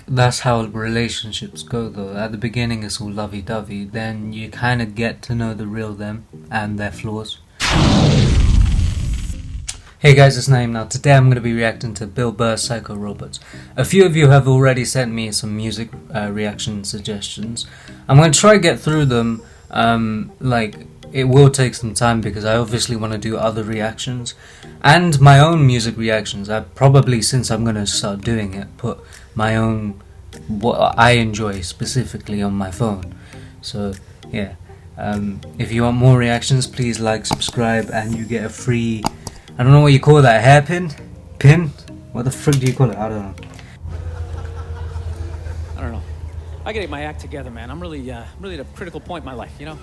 that's how relationships go though. At the beginning it's all lovey-dovey, then you kind of get to know the real them and their flaws. Hey guys, it's Naeem. Now today I'm going to be reacting to Burr's Psycho Robots. A few of you have already sent me some music reaction suggestions. I'm going to try to get through them. It will take some time because I obviously want to do other reactions and my own music reactions. I probably, since I'm going to start doing it, put my own, what I enjoy specifically on my phone. So yeah, if you want more reactions, please like, subscribe, and you get a free, I don't know what you call that, hairpin? Pin? What the frick do you call it? I don't know. I don't know. I gotta get my act together, man. I'm really at a critical point in my life, you know?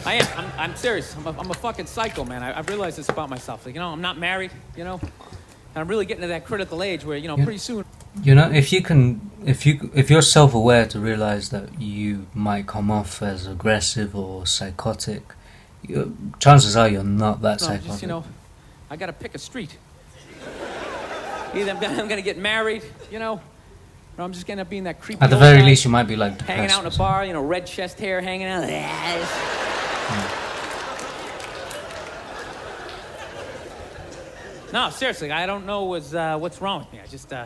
I am. I'm serious. I'm a fucking psycho, man. I've realized this about myself. Like, you know, I'm not married, you know? And I'm really getting to that critical age where, you know, pretty soon... You know, if you're self-aware to realize that you might come off as aggressive or psychotic, chances are you're not that psychotic. Just, you know, I gotta pick a street. Either I'm gonna get married, you know, or I'm just gonna be in that creepy. At the very least, you might be like hanging out in a bar, you know, red chest hair hanging out. No, seriously, I don't know what's wrong with me. I just, I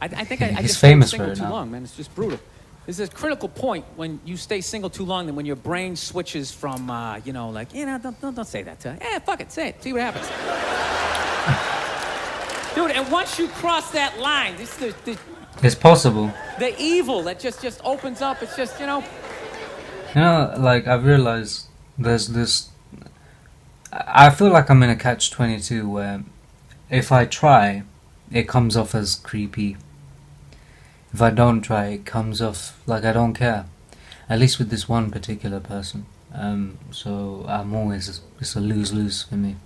think I just stayed single too long, man. It's just brutal. There's a critical point when you stay single too long, then when your brain switches from, you know, like, you know, don't say that to her. Yeah, fuck it, say it, see what happens. Dude, and once you cross that line, it's possible. The evil that just opens up, it's just, you know. You know, like, I've realized there's this, I feel like I'm in a catch-22 where if I try, it comes off as creepy. If I don't try, it comes off like I don't care. At least with this one particular person. So I'm always, it's a lose-lose for me.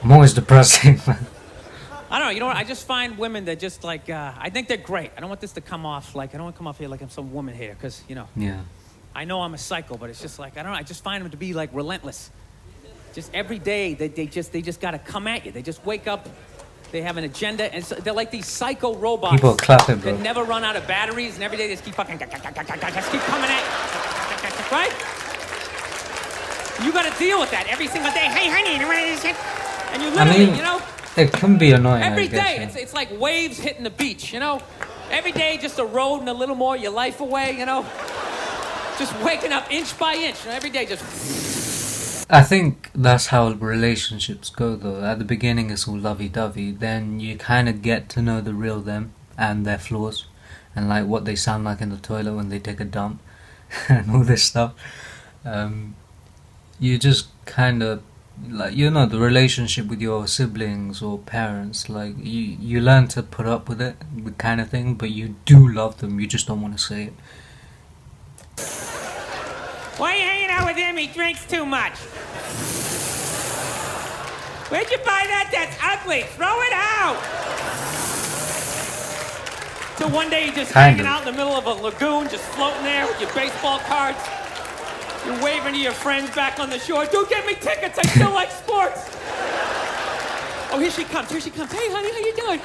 I'm always depressing. I don't know, you know what, I just find women that just like, I think they're great. I don't want this to come off like, I don't want to come off here like I'm some woman hater, because, you know. Yeah. I know I'm a psycho, but it's just like, I don't know, I just find them to be like relentless. Just every day, they just gotta come at you. They just wake up, they have an agenda, and so they're like these psycho robots. People clapping, bro. That never run out of batteries, and every day they just keep fucking, just keep coming at you, right? You gotta deal with that every single day. Hey, honey, you want this shit? And you literally, you know? It can be annoying, every I guess, day, yeah. it's like waves hitting the beach, you know? Every day, just eroding a little more your life away, you know? Just waking up inch by inch, you know? Every day, just... I think that's how relationships go though. At the beginning it's all lovey-dovey, then you kind of get to know the real them and their flaws and like what they sound like in the toilet when they take a dump and all this stuff. You just kind of, like, you know, the relationship with your siblings or parents, like you learn to put up with it, the kind of thing, but you do love them, you just don't want to say it. Why are you hanging out with him? He drinks too much. Where'd you buy that? That's ugly. Throw it out. So one day you're just hanging out in the middle of a lagoon, just floating there with your baseball cards. You're waving to your friends back on the shore. Dude, get me tickets. I still like sports. Oh, here she comes. Here she comes. Hey, honey, how you doing?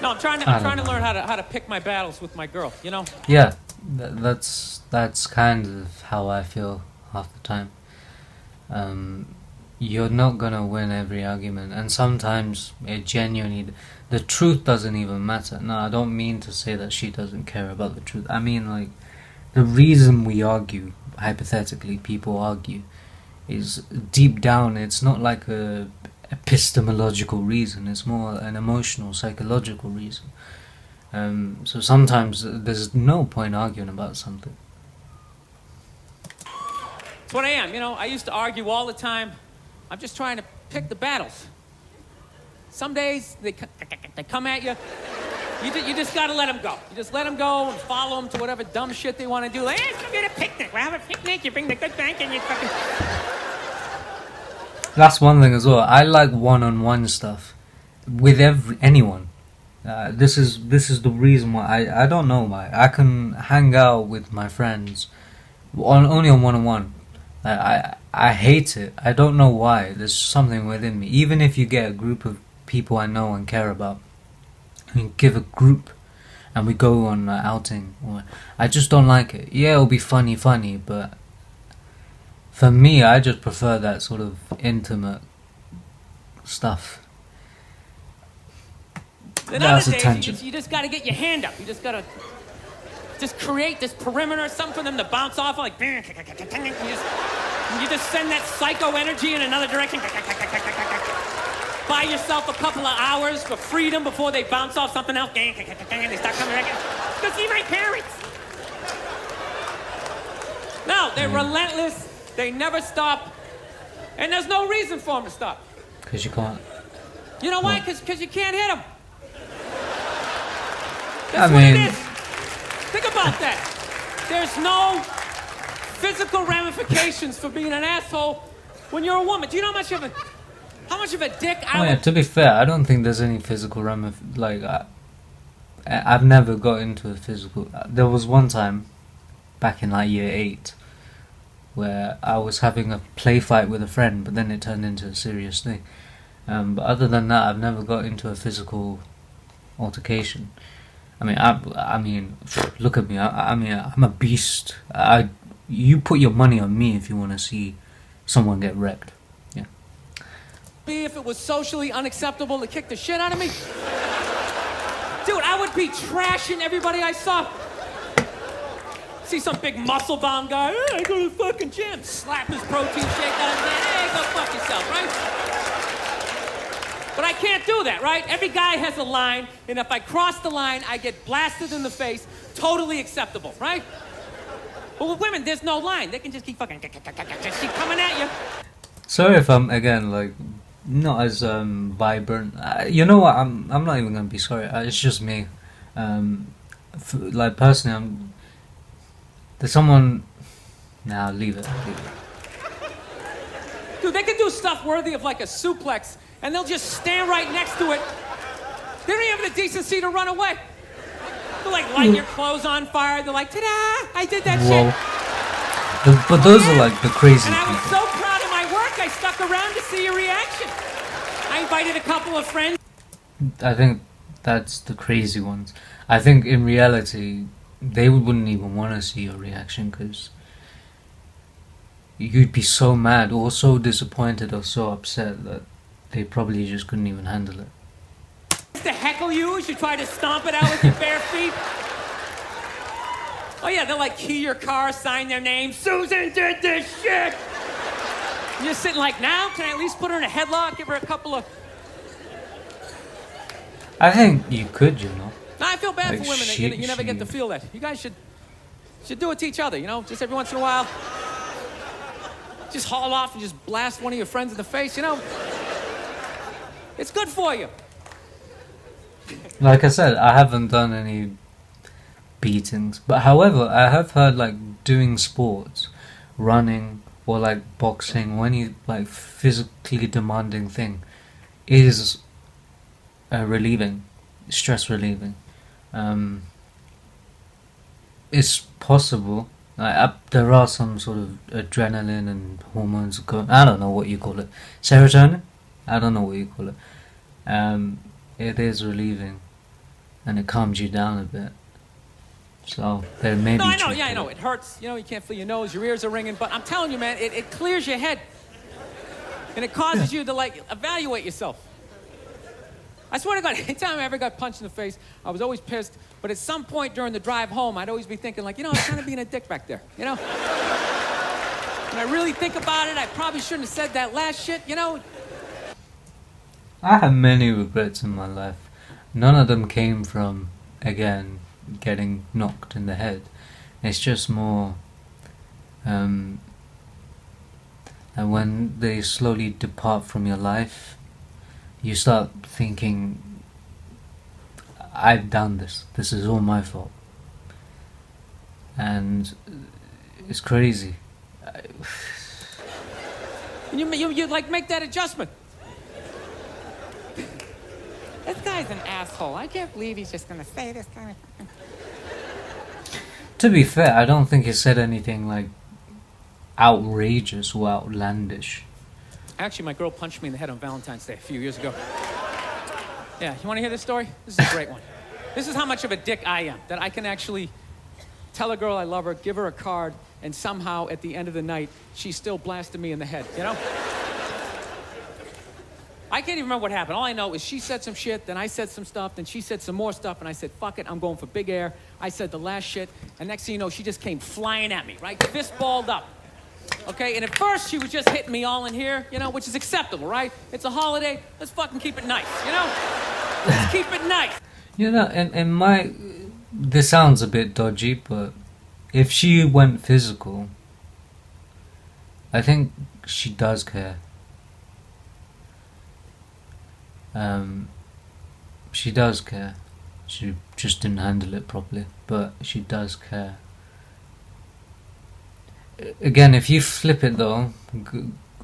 No, I'm trying to learn how to pick my battles with my girl, you know? Yeah, that's kind of how I feel half the time. You're not gonna win every argument, and sometimes it genuinely, the truth doesn't even matter. No, I don't mean to say that she doesn't care about the truth. I mean, like, the reason we argue, hypothetically, people argue, is deep down, it's not like a epistemological reason, it's more an emotional, psychological reason. So sometimes there's no point arguing about something. That's what I am, you know. I used to argue all the time. I'm just trying to pick the battles. Some days they come at you. You just gotta let them go. You just let them go and follow them to whatever dumb shit they want to do. Like, hey, let's go get a picnic. We'll have a picnic. You bring the good bank and you fucking... That's one thing as well. I like one-on-one stuff with anyone. This is the reason why I don't know why I can hang out with my friends only on one-on-one. I hate it. I don't know why. There's something within me. Even if you get a group of people I know and care about, and you give a group, and we go on an outing, I just don't like it. Yeah, it'll be funny, but for me, I just prefer that sort of intimate stuff. In That's other a days, tangent. you just got to get your hand up. You just got to just create this perimeter, something for them to bounce off, like, you just send that psycho energy in another direction. Buy yourself a couple of hours for freedom before they bounce off something else. They start coming back. Go see my parents. No, they're relentless. They never stop. And there's no reason for them to stop. Because you can't. You know why? Because you can't hit them. I That's mean, what it is. Think about that. There's no physical ramifications for being an asshole when you're a woman. Do you know how much of a dick I would... To be fair, I don't think there's any physical I've never got into a physical... There was one time, back in like year 8, where I was having a play fight with a friend, but then it turned into a serious thing. But other than that, I've never got into a physical altercation. I mean, look at me. I'm a beast. You put your money on me if you want to see someone get wrecked. Yeah. If it was socially unacceptable to kick the shit out of me, dude, I would be trashing everybody I saw. See some big muscle-bound guy, hey, I go to the fucking gym, slap his protein shake out of his hand, hey, go fuck yourself, right? But I can't do that, right? Every guy has a line, and if I cross the line, I get blasted in the face. Totally acceptable, right? But with women, there's no line. They can just keep fucking, just keep coming at you. Sorry if I'm, again, like, not as vibrant. You know what? I'm not even gonna be sorry. It's just me. Like, personally, there's someone... Nah, leave it. Dude, they can do stuff worthy of like a suplex, and they'll just stand right next to it. They don't even have the decency to run away. They'll like light your clothes on fire. They're like, ta-da! I did that shit. But those are like the crazy and I people. was so proud of my work, I stuck around to see your reaction. I invited a couple of friends. I think that's the crazy ones. I think in reality, they wouldn't even want to see your reaction because you'd be so mad or so disappointed or so upset that they probably just couldn't even handle it. To heckle you as you try to stomp it out with your bare feet. Oh yeah, they'll like key your car, sign their name. Susan did this shit. And you're sitting like, now can I at least put her in a headlock, give her a couple of... I think you could, you know. No, I feel bad Like for women that you never get to feel that. You guys should do it to each other, you know, just every once in a while. Just haul off and just blast one of your friends in the face, you know. It's good for you. Like I said, I haven't done any beatings, but however, I have heard like doing sports, running or like boxing or any like physically demanding thing is relieving, stress relieving. It's possible. There are some sort of adrenaline and hormones going. I don't know what you call it. Serotonin? I don't know what you call it. It is relieving, and it calms you down a bit. So there may be. No, I know. Yeah, I know. It hurts. You know, you can't feel your nose. Your ears are ringing. But I'm telling you, man, it clears your head, and it causes you to like evaluate yourself. I swear to God, anytime I ever got punched in the face, I was always pissed. But at some point during the drive home, I'd always be thinking, like, you know, I was kind of being a dick back there, you know? When I really think about it, I probably shouldn't have said that last shit, you know? I have many regrets in my life. None of them came from, again, getting knocked in the head. It's just more, and when they slowly depart from your life, you start thinking, I've done this. This is all my fault. And it's crazy. You like make that adjustment. This guy's an asshole. I can't believe he's just gonna say this kind of... To be fair, I don't think he said anything like outrageous or outlandish. Actually, my girl punched me in the head on Valentine's Day a few years ago. Yeah, you want to hear this story? This is a great one. This is how much of a dick I am, that I can actually tell a girl I love her, give her a card, and somehow at the end of the night, she still blasted me in the head, you know? I can't even remember what happened. All I know is she said some shit, then I said some stuff, then she said some more stuff, and I said, fuck it, I'm going for big air. I said the last shit, and next thing you know, she just came flying at me, right? Fist balled up. Okay, and at first she was just hitting me all in here, you know, which is acceptable, right? It's a holiday, let's fucking keep it nice, you know? Let's keep it nice. You know, and this sounds a bit dodgy, but if she went physical, I think she does care. She does care. She just didn't handle it properly, but she does care. Again, if you flip it though,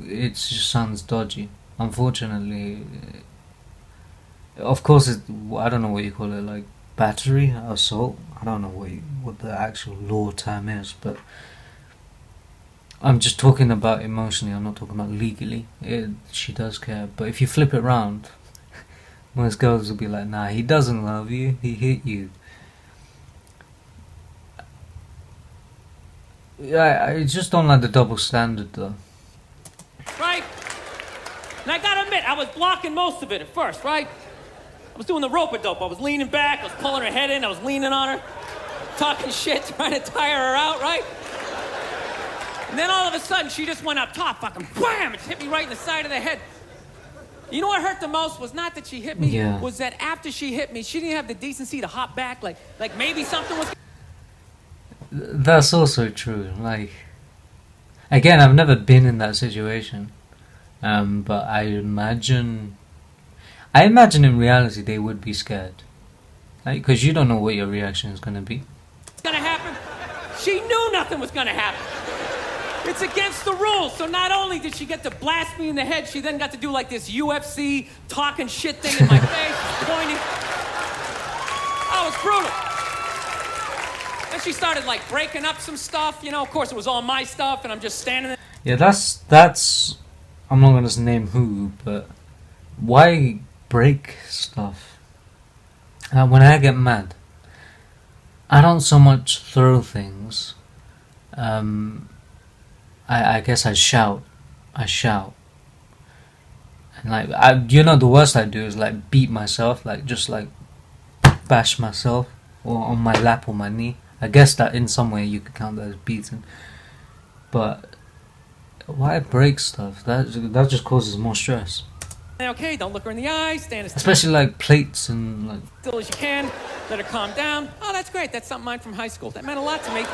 it just sounds dodgy. Unfortunately, of course, I don't know what you call it, like battery, assault. I don't know what the actual law term is, but I'm just talking about emotionally. I'm not talking about legally. She does care, but if you flip it round, most girls will be like, "Nah, he doesn't love you. He hit you." Yeah, I just don't like the double standard though. Right? And I gotta admit, I was blocking most of it at first, right? I was doing the rope-a-dope. I was leaning back, I was pulling her head in, I was leaning on her, talking shit, trying to tire her out, right? And then all of a sudden, she just went up top, fucking wham! It hit me right in the side of the head. You know what hurt the most was not that she hit me, was that after she hit me, she didn't have the decency to hop back, like maybe something was... That's also true. Like, again, I've never been in that situation, but I imagine in reality they would be scared, like, because you don't know what your reaction is gonna be. Gonna happen? She knew nothing was gonna happen. It's against the rules. So not only did she get to blast me in the head, she then got to do like this UFC talking shit thing in my face, pointing. Oh, it was brutal. Then she started like breaking up some stuff, you know, of course it was all my stuff and I'm just standing there. Yeah, that's I'm not gonna name who, but why break stuff? When I get mad, I don't so much throw things. I guess I shout. And like, the worst I do is like beat myself, like just like bash myself or on my lap or my knee. I guess that in some way you could count that as beating. But why break stuff? That just causes more stress. Okay, don't look her in the eye, stand as Especially like plates and like... still as you can, let her calm down. Oh, that's great, that's something mine from high school. That meant a lot to me.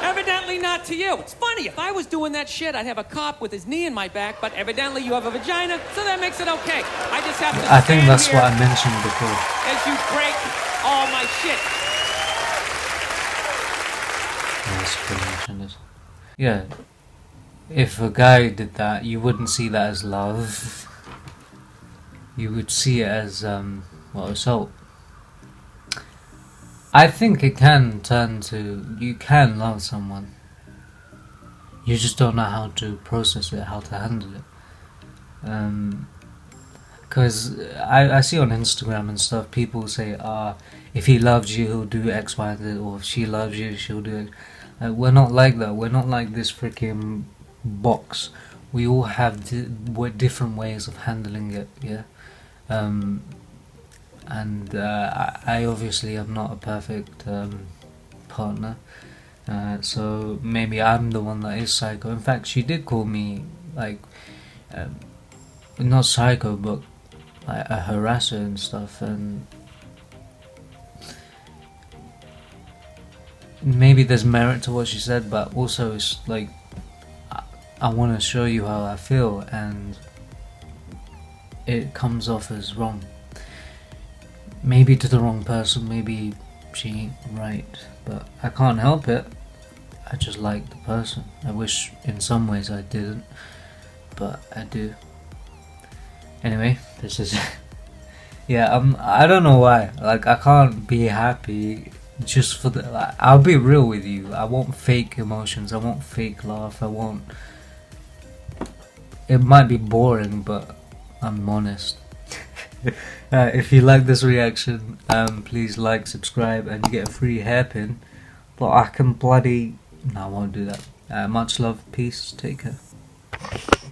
Evidently not to you. It's funny, if I was doing that shit, I'd have a cop with his knee in my back, but evidently you have a vagina, so that makes it okay. I just have to I think stand that's here what I mentioned before. as you break all my shit. Yeah, if a guy did that, you wouldn't see that as love. You would see it as, assault. I think it can turn to, you can love someone. You just don't know how to process it, how to handle it. Because I see on Instagram and stuff, people say, if he loves you, he'll do X, Y, and Z, or if she loves you, she'll do X. We're not like that. We're not like this freaking box. We all have different ways of handling it, yeah? And I obviously am not a perfect partner, so maybe I'm the one that is psycho. In fact, she did call me, like, not psycho, but like a harasser and stuff, and maybe there's merit to what she said, but also it's like, I want to show you how I feel, and it comes off as wrong. Maybe to the wrong person, maybe she ain't right, but I can't help it. I just like the person. I wish in some ways I didn't, but I do. Anyway, this is... yeah, I don't know why. Like, I can't be happy just for the. Like, I'll be real with you. I won't fake emotions. I won't fake laugh. I won't. It might be boring, but I'm honest. If you like this reaction, please like, subscribe, and you get a free hairpin. But I can bloody. No, I won't do that. Much love, peace, take care.